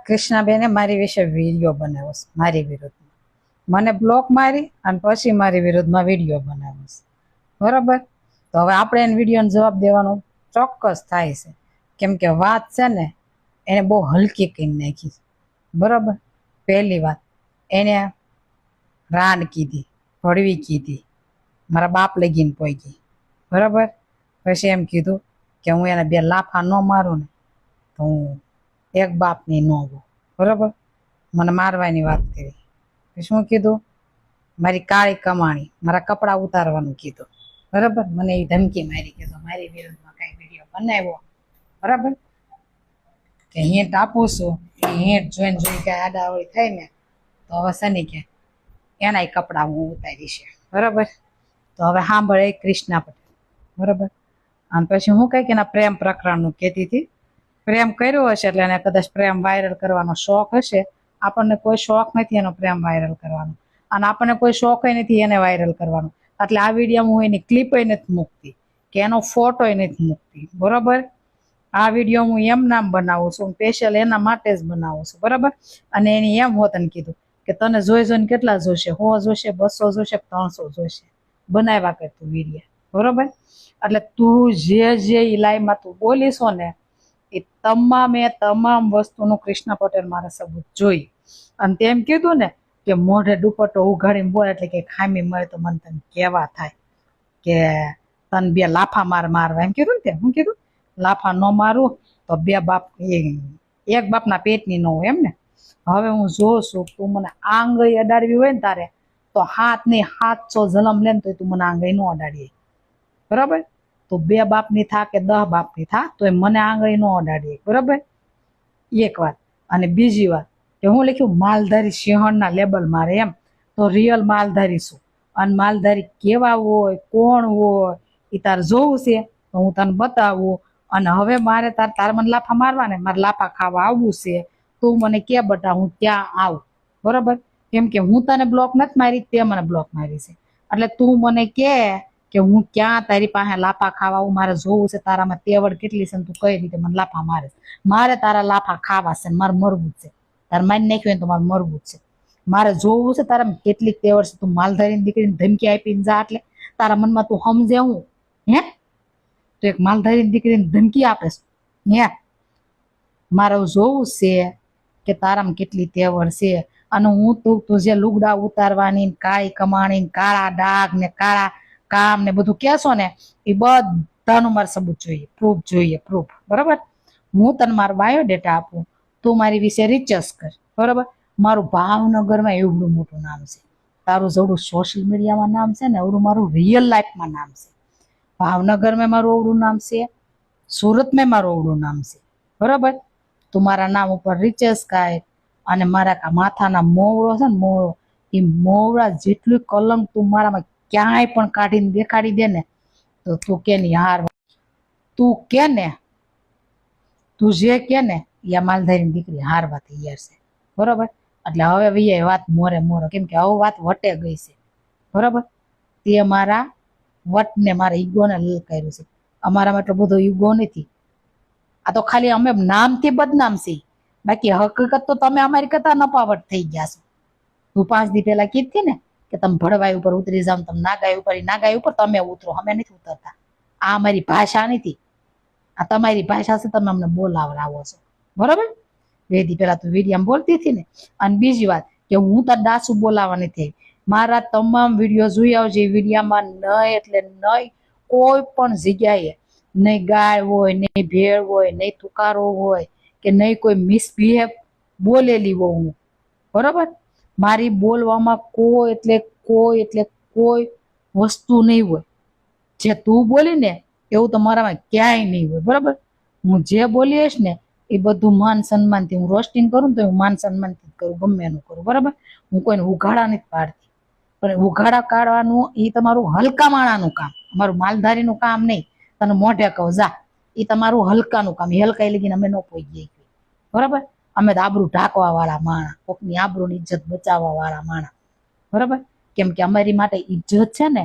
કૃષ્ણાબેને મારી વિશે વિડીયો બનાવ્યો છે મારી વિરુદ્ધમાં, મને બ્લોક મારી અને પછી મારી વિરુદ્ધમાં વિડીયો બનાવ્યો છે, બરાબર. તો હવે આપણે એને વિડીયોનો જવાબ દેવાનો ચોક્કસ થાય છે, કેમ કે વાત છે ને એને બહુ હલકી કરી નાખી છે, બરાબર. પહેલી વાત એને રાન કીધી, ભળવી કીધી, મારા બાપ લગીને પહોંચી, બરાબર. પછી એમ કીધું કે હું એને બે લાફા ન મારું ને તો હું એક બાપની ન હોઉં, બરાબર. મને મારવાની વાત કરી. પછી શું કીધું, મારી કાળી કમાણી, મારા કપડાં ઉતારવાનું કીધું, બરાબર. મને એ ધમકી મારી, કીધું મારી વિરુદ્ધમાં કઈ વિડીયો બનાવ્યો, બરાબર. કે હિંટ આપું છું, એ હિંટ જોઈને જોઈ કઈ આડાવડી થાય ને તો હવે શની કે એનાય કપડાં હું ઉતારીશ, બરાબર. તો હવે સાંભળે કૃષ્ણા પટેલ, બરાબર. અને પછી હું કઈ કે એના પ્રેમ પ્રકરણનું કહેતી હતી, પ્રેમ કર્યો હશે એટલે એને કદાચ પ્રેમ વાયરલ કરવાનો શોખ હશે. આપણને કોઈ શોખ નથી એનો પ્રેમ વાયરલ કરવાનો, અને આપણને કોઈ શોખ નથી એને વાયરલ કરવાનો. એટલે આ વિડીયોમાં હું એની ક્લિપ નથી મૂકતી કે એનો ફોટો નથી મૂકતી, બરાબર. આ વિડીયો હું એમ નામ બનાવું છું, સ્પેશિયલ એના માટે જ બનાવું છું, બરાબર. અને એની એમ હોતને કીધું કે તને જોઈ જોઈને કેટલા જોશે, 100 જોશે, 200 જોશે, 300 જોશે, બનાવ્યા કર તું વિડીયો, બરાબર. એટલે તું જે લાઈનમાં તું બોલીશો ને એ તમામ વસ્તુનું કૃષ્ણા પટેલ મારા સબૂત જોઈ. અને તેમ કીધું ને કે મોઢે દુપટ્ટો ઉઘાડીને બોલે એટલે કે ખામી મળે તો મને તને કેવા થાય કે તને બે લાફા મારવા, એમ કીધું ને. હું કીધું લાફા ન મારું તો બે બાપ એક બાપના પેટની ન હોય, એમ ને. હવે હું જોઉં છું તું મને આંગળી અડાડવી હોય ને તારે તો 700 જન્મ લે ને તો તું મને આંગળી ન અડાડી, બરાબર. તો 2 બાપની થા કે 10 બાપની થા તો મને આંગળી ન અડાડી, બરાબર. એક વાત. અને બીજી વાત કે હું લખ્યું માલધારી સિંહણના લેબલ મારે, એમ તો રિયલ માલધારી છું, અને માલધારી કેવા હોય, કોણ હોય એ તારે જોવું છે તો હું તને બતાવું. અને હવે મારે તારે મને લાફા મારવા ને મારે લાફા ખાવા આવવું છે, તું મને કે બટા હું ત્યાં આવું, બરાબર. કેમ કે હું તને બ્લોક નથી મારી, તે મને બ્લોક મારી છે. એટલે તું મને કે હું ક્યાં તારી પાસે લાફા ખાવા આવું, મારે જોવું છે તારામાં તેવડ કેટલી છે, તું કઈ રીતે મને લાફા મારે. મારે તારા લાફા ખાવા છે, મારે મરવું છે. તારે મારી નાખ્યું તો મારે મરવું છે. મારે જોવું છે તારામાં કેટલીક તેવડ છે. તું માલધારીની દીકરીને ધમકી આપીને જા એટલે તારા મનમાં તું સમજે હું હે? તો એક માલધારીની દીકરીને ધમકી આપે હે? મારે જોવું છે કે તારામાં કેટલી તેવડ છે. અને હું તું જે લુગડા ઉતારવાની, કાળી કમાણી, કાળા ડાઘ ને કાળા કામ ને બધું કહેશો ને એ બધાનું મારે સબૂત જોઈએ, પ્રૂફ જોઈએ, પ્રૂફ, બરાબર. હું તને મારો બાયોડેટા આપું, તું મારી વિશે રિસર્ચ કર, બરાબર. મારું ભાવનગરમાં એવડું મોટું નામ છે, તારું જેવડું સોશિયલ મીડિયામાં નામ છે ને એવડું મારું રિયલ લાઈફમાં નામ છે. ભાવનગરમાં મારું અવડું નામ છે, સુરતમાં મારું અવડું નામ છે, બરાબર. તું મારા નામ ઉપર રિસર્ચ કર. અને મારા માથાના મોવડો છે ને મોવડો, એ મોવડા જેટલું કલંક તું મારામાં ક્યાંય પણ કાઢીને દેખાડી દે ને તો તું કે ની હાર, તું કે ને, તું જે કે ને એ માલધારીની દીકરી હારવા તૈયાર છે, બરાબર. એટલે હવે ભાઈ વાત મોરે મોરો, કેમ કે હવે વાત વટે ગઈ છે, બરાબર. તે મારા વટને મારા ઈગોને લલકાર્યું છે. અમારામાં એટલો બધો ઈગો નથી. આ તો ખાલી અમે નામથી બદનામ છીએ, બાકી હકીકત તો તમે અમારી કરતા નપાવટ થઈ ગયા છો. તું 5 દી પહેલા કીધી ને કે તમે ભડવાઈ ઉપર ઉતરી જાવ, તમે નાગાઈ ઉપર, નાગાઈ ઉપર તમે ઉતરો, અમે નથી ઉતરતા. આ અમારી ભાષા નથી, આ તમારી ભાષા છે, તમે અમને બોલાવરાવો છો, બરાબર. 2 દી પહેલા તું વિડીયામાં બોલતી હતી ને. અને બીજી વાત કે હું તાર ડાસુ બોલાવવાની થઈ, મારા તમામ વિડીયો જોઈ આવજે. વિડીયામાં નહીં એટલે નહીં, કોઈ પણ જગ્યાએ નહીં ગાય હોય, નહીં ભેળ હોય, નહીં તુકારો હોય કે નહીં કોઈ મિસબિહેવ બોલેલી હોય હું, બરાબર. મારી બોલવામાં કોઈ વસ્તુ નહીં હોય. જે તું બોલી ને એવું તો મારામાં ક્યાંય નહીં હોય, બરાબર. હું જે બોલીશ ને એ બધું માન સન્માનથી હું રોસ્ટિંગ કરું તો હું માન સન્માનથી કરું, ગમે એનું કરું, બરાબર. હું કોઈને ઉઘાડા નથી પાડતી, પણ ઉઘાડા કાઢવાનું એ તમારું હલકા માણાનું કામ, અમારું માલધારીનું કામ નહીં. તને મોઢે કહું જા, એ તમારું હલકાનું કામ. હલકાઈ લગીને અમે ન પહોંચીએ, બરાબર. અમે તો આબરૂ ઢાંકવા વાળા માણા, કોકની આબરૂની ઇજ્જત બચાવવા વાળા માણા, બરાબર. કેમ કે અમારી માટે ઇજ્જત છે ને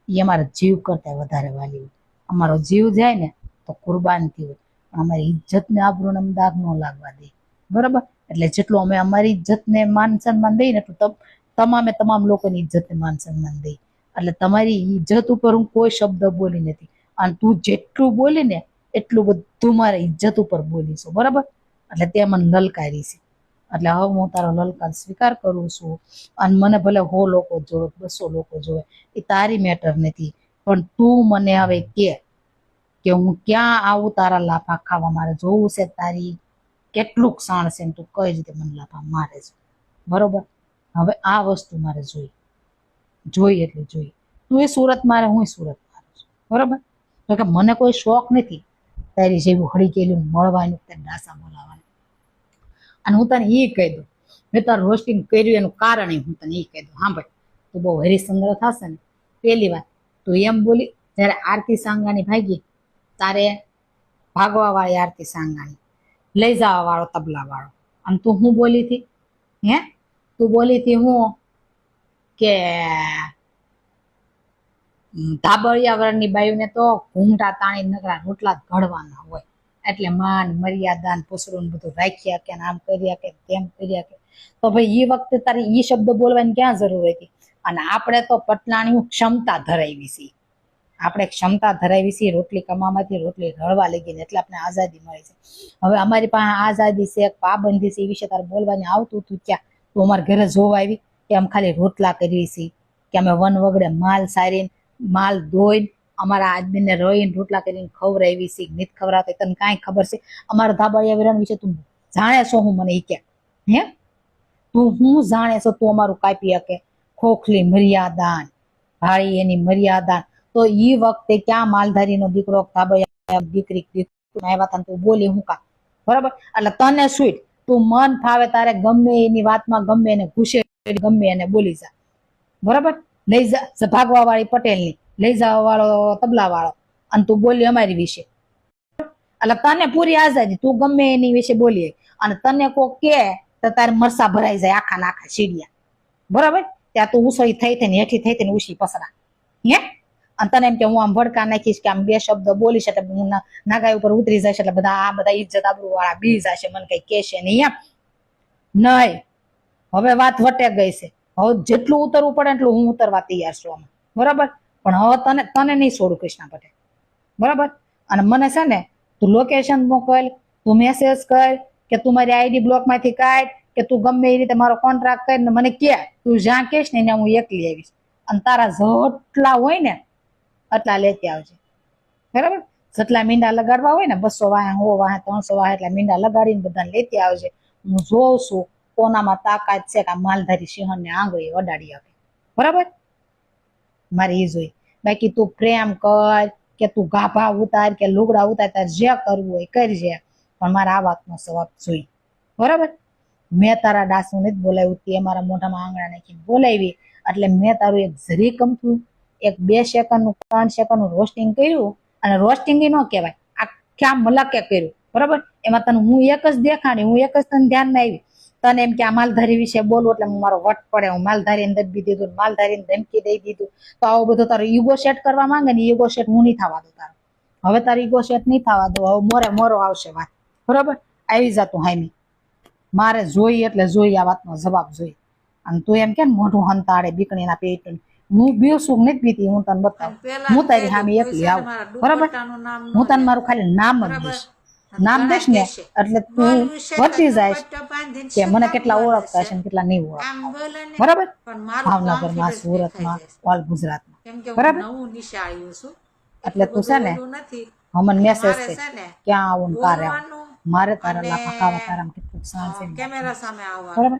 એ અમારા જીવ કરતા વધારે વાલી હોય. અમારો જીવ જાય ને તો કુરબાન થયું હોય, પણ અમારી ઇજ્જત ને આબરૂને દાગ ન લાગવા દે, બરાબર. એટલે જેટલું અમે અમારી ઇજ્જતને માન સન્માન દઈએ ને એટલું તમામે તમામ લોકોની ઇજ્જતને માન સન્માન દઈએ. એટલે તમારી ઇજ્જત ઉપર હું કોઈ શબ્દ બોલી નથી, અને તું જેટલું બોલી ને એટલું બધું મારે ઇજ્જત ઉપર બોલીશું, બરાબર? એટલે તે મને લલકારી છે, એટલે હવે હું તારો લલકાર સ્વીકાર કરું છું. અને મને ભલે 100 લોકો જોવે, 200 લોકો જોવે, એ તારી મેટર નથી, પણ તું મને હવે કે હું ક્યાં આવું તારા લાફા ખાવા. મારે જોવું છે તારી કેટલુંક સાણ છે, તું કઈ રીતે મને લાફા મારે છે, બરોબર? હવે આ વસ્તુ મારે જોઈ એટલે જોઈ. તું એ સુરત મારે, હું સુરત મારું છું, બરોબર? તો કે મને કોઈ શોખ નથી તારી જેવું હળી ગયેલું મળવાનું, તે ડાસા બોલાવવાનું. અને હું તને એ કહી દઉં, મેં તારું રોસ્ટિંગ કર્યું એનું કારણ હું તને એ કહી દઉં. હા ભાઈ, તું બહુ હરિશ્ચંદ્ર થશે ને, પહેલી વાત તું એમ બોલી જ્યારે આરતી સાંગાણી ભાગી, તારે ભાગવા વાળી આરતી સાંગાણી, લઈ જવા વાળો તબલા વાળો, અને તું હું બોલી હતી? તું બોલી હતી હું કે ધાબળિયાવરની બાયુને તો ઘૂંઘટા તાણી નકરા રોટલા જ ઘડવાના હોય, એટલે માન મર્યાદા પૂછડું બધું રાખ્યા કે આમ કર્યા કે તેમ કર્યા કે. તો ભાઈ એ વખતે તારી એ શબ્દ બોલવાની ક્યાં જરૂર હતી? અને આપણે તો પટલાણી ક્ષમતા ધરાવી છીએ, આપણે ક્ષમતા ધરાવી છીએ રોટલી કમામાંથી રોટલી રળવા લઈ ગઈ, એટલે આપણે આઝાદી મળી છે. હવે અમારી પાસે આઝાદી છે, પાબંદી છે, એ વિશે તારે બોલવાની આવતું તું ક્યાં? તું અમારા ઘરે જોવા આવી કે અમે ખાલી રોટલા કરવી છીએ, કે અમે વન વગડે માલ સારીને માલ ધોઈને અમારા આદમીને રહીને રોટલા કરીને ખવડાવી છે, નથી ખવડાવતા તને કાંઈ ખબર છે? અમારા ધાબળિયા વિરાન વિશે તું જાણે છો? હું મને એ કે તું હું જાણે છો? તું અમારું કાપી શકે? ખોખલી મર્યાદા ભાળી એની મર્યાદા. તો એ વખતે ક્યાં માલધારીનો દીકરો ધાબળિયા દીકરી આવ્યા હતા, તું બોલી હું કા? બરાબર? એટલે તને શું તું મન ફાવે તારે ગમે એની વાતમાં ગમે એને ઘૂસે ગમે એને બોલી જા, બરાબર? લઈ જા ભાગવા વાળી પટેલની, લઈ જવા વાળો તબલા વાળો, અને તું બોલી અમારી વિશે. એટલે તને પૂરી આઝાદી, તું ગમે એની વિશે બોલીએ. અને તને કોઈ કે તો તારે મરસા ભરાઈ જાય આખા ના આખા સીડિયા, બરાબર? ત્યાં તું ઉસળી થઈ થઈને હેઠી થઈ થઈને ઉછી પસરા. અને તને એમ કે હું આમ ભડકા નાખીશ કે આમ 2 શબ્દ બોલીશ એટલે હું નાગાઈ ઉપર ઉતરી જશે, એટલે બધા ઇજ્જત આબરૂ વાળા બી જશે, મને કઈ કહેશે નહીં. નહીં, હવે વાત વટે ગઈ છે. હવે જેટલું ઉતરવું પડે એટલું હું ઉતરવા તૈયાર છું આમાં, બરાબર? પણ હવે તને નહીં છોડું કૃષ્ણા પટેલ, બરાબર? અને મને છે ને તું લોકેશન મોકલ, તું મેસેજ કર, કે તું મારી આઈડી બ્લોક માંથી કાઢ, કે તું ગમે એ રીતે મારો કોન્ટ્રાક્ટ કરીને મને કે તું જ્યાં કહેશ ને હું એકલી આવીશ. અને તારા જેટલા હોય ને એટલા લેતી આવજે, બરાબર? જેટલા મીંડા લગાડવા હોય ને 200 વાહે 100 વાહે 300 વાહે એટલા મીંડા લગાડીને બધાને લેતી આવજે. હું જોઉં છું કોનામાં તાકાત છે કે માલધારી સિંહણને આંગળી અડાડી શકે, બરાબર? મારે એ જોઈ. બાકી તું પ્રેમ કર કે તું ગાભા ઉતાર કે લુગડા ઉતાર, તાર જે કરવું હોય કરજે, પણ મારા આ વાતનો જવાબ જોઈ, બરાબર? મેં તારા ડાસું નથી બોલાવ્યું, તે મારા મોઢામાં આંગળા નાખીને બોલાવી, એટલે મેં તારું એક જરી કમતું 1-2 સેકન્ડનું 3 સેકન્ડનું રોસ્ટિંગ કર્યું. અને રોસ્ટિંગ એ ન કહેવાય, આખા મલકે કર્યું, બરાબર? એમાં તને હું એક જ દેખાણી, હું એક જ તને ધ્યાનમાં આવી. તને એમ કે આ માલધારી વિશે બોલું એટલે હું મારો વટ પડે, હું માલધારીને દબી દીધું, માલધારીને ધમકી દઈ દીધું. તો આવું બધું તારો ઈગો સેટ કરવા માંગે ને, ઈગો સેટ હું નહીં થવા દઉં તારો. હવે તારો ઈગો સેટ નહીં થવા દઉં, હવે મોરે મોરો આવશે વાત, બરાબર? આવી જાતું હામી, મારે જોઈ એટલે જોઈ, આ વાતનો જવાબ જોઈ. અને તું એમ કે મોઢું હંતાડે બીકણીના પેટ, હું બીવશું નથી બીતી, હું તને બતાવું. હું તારી સામે એકલી આવું, બરાબર? હું તને મારું ખાલી નામ જ દઈશ, નામ દઈશ ને એટલે તું વધી જાય કે મને કેટલા ઓળખતા છે ને કેટલા નહીં ઓળખતા, બરાબર? ભાવનગરમાં, સુરતમાં, ઓલ ગુજરાતમાં, બરાબર? એટલે તું છે ને મને મેસેજ છે ક્યાં આવું ને કારે આવું, મારે તારા લાફા ખાવા તારામાં કેટલું સાણ છે, બરાબર?